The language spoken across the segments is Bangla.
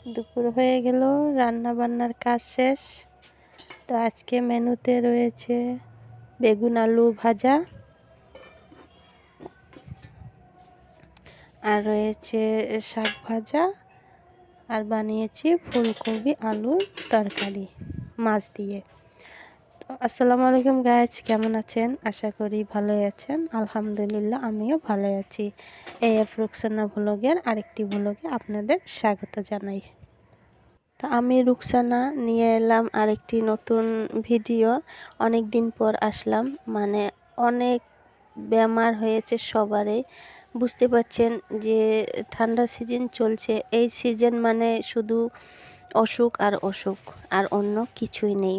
দুপুর হয়ে গেল, রান্না বান্নার কাজ শেষ। তো আজকে মেনুতে রয়েছে বেগুন আলু ভাজা, আর রয়েছে শাক ভাজা, আর বানিয়েছি ফুলকপি আলুর তরকারি মাছ দিয়ে। তো আসসালামু আলাইকুম গাইজ, কেমন আছেন? আশা করি ভালোই আছেন। আলহামদুলিল্লাহ, আমিও ভালো আছি। এই রুকসানা ভ্লগের আরেকটি ভ্লগে আপনাদের স্বাগত জানাই। তো আমি রুকসানা নিয়ে এলাম আরেকটি নতুন ভিডিও। অনেক দিন পর আসলাম, মানে অনেক বেমার হয়েছে সবারই। বুঝতে পারছেন যে ঠান্ডার সিজন চলছে, এই সিজন মানে শুধু অসুখ আর অসুখ, আর অন্য কিছুই নেই।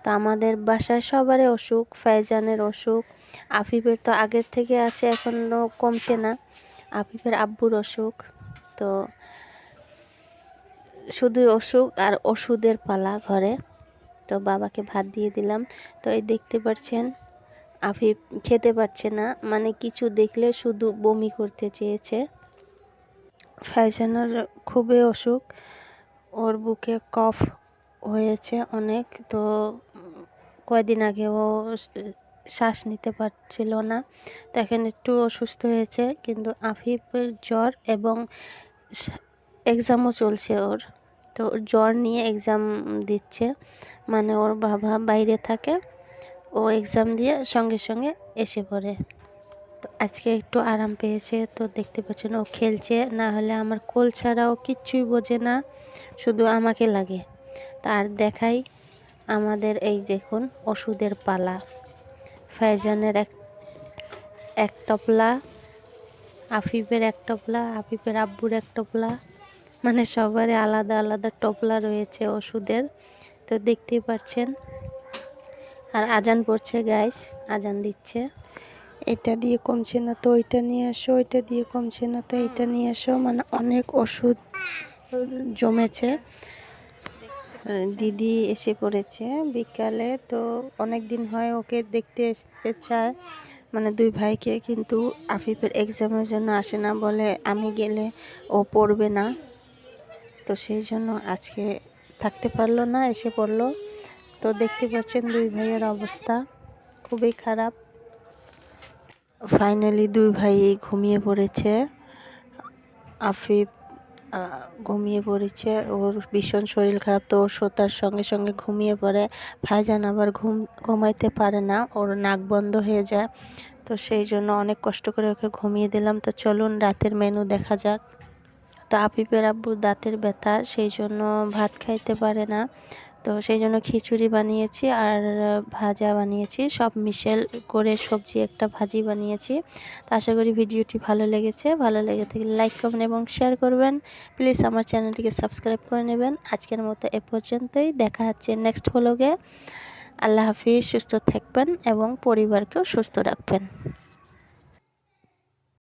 তো আমাদের বাসায় সবারই অসুখ, ফাইজানের অসুখ, আফিফের তো আগের থেকে আছে, এখনও কমছে না। আফিফের আব্বুর অসুখ, তো শুধু অসুখ আর ওষুধের পালা ঘরে। তো বাবাকে ভাত দিয়ে দিলাম। তো এই দেখতে পাচ্ছেন আফিফ খেতে পারছে না, মানে কিছু দেখলে শুধু বমি করতে চেয়েছে। ফাইজানের খুবই অসুখ, ওর বুকে কফ হয়েছে অনেক। তো কয়দিন আগে ও শ্বাস নিতে পারছিল না, তো এখন একটু অসুস্থ হয়েছে। কিন্তু আফিফের জ্বর এবং এক্সামও চলছে ওর। তো জ্বর নিয়ে এক্সাম দিচ্ছে, মানে ওর বাবা বাইরে থাকে, ও এক্সাম দিয়ে সঙ্গে সঙ্গে এসে পড়ে। তো আজকে একটু আরাম পেয়েছে, তো দেখতে পাচ্ছেন ও খেলছে। না হলে আমার কোল ছাড়াও কিচ্ছুই বোঝে না, শুধু আমাকে লাগে। তার দেখাই আমাদের এই দেখুন ওষুধের পালা। ফাইজানের এক টপলা, আফিফের এক টপলা, আফিফের আব্বুর এক টপলা, মানে সবারই আলাদা আলাদা টপলা রয়েছে ওষুধের। তো দেখতেই পাচ্ছেন। আর আজান পড়ছে গাইস, আজান দিচ্ছে। এটা দিয়ে কমছে না তো ওইটা নিয়ে আসো, ওইটা দিয়ে কমছে না তো এইটা নিয়ে আসো, মানে অনেক ওষুধ জমেছে। দিদি এসে পড়েছে বিকালে, তো অনেক দিন হয় ওকে দেখতে আসতে চায়, মানে দুই ভাইকে, কিন্তু আফিফের এক্সামের জন্য আসে না, বলে আমি গেলে ও পড়বে না। তো সেই জন্য আজকে থাকতে পারলো না, এসে পড়লো। তো দেখতে পাচ্ছেন দুই ভাইয়ের অবস্থা খুবই খারাপ। ফাইনালি দুই ভাই ঘুমিয়ে পড়েছে। আফিফ ঘুমিয়ে পড়েছে, ওর ভীষণ শরীর খারাপ, তো ওর শোতার সঙ্গে সঙ্গে ঘুমিয়ে পড়ে। ফাইজান আবার ঘুমাইতে পারে না, ওর নাক বন্ধ হয়ে যায়। তো সেই জন্য অনেক কষ্ট করে ওকে ঘুমিয়ে দিলাম। তো চলুন রাতের মেনু দেখা যাক। তো আফিফের আব্বুর দাঁতের ব্যথা, সেই জন্য ভাত খাইতে পারে না, তো সেই জন্য খিচুড়ি বানিয়েছি আর ভাজা বানিয়েছি, সব মিশেল করে সবজি একটা ভাজি বানিয়েছি। তো আশা করি ভিডিওটি ভালো লেগেছে। ভালো লেগে থাকলে লাইক, কমেন্ট এবং শেয়ার করবেন। প্লিজ আমার চ্যানেলটিকে সাবস্ক্রাইব করে নেবেন। আজকের মতো এ পর্যন্তই, দেখা হচ্ছে নেক্সট ব্লগে। আল্লাহ হাফিজ, সুস্থ থাকবেন এবং পরিবারকেও সুস্থ রাখবেন।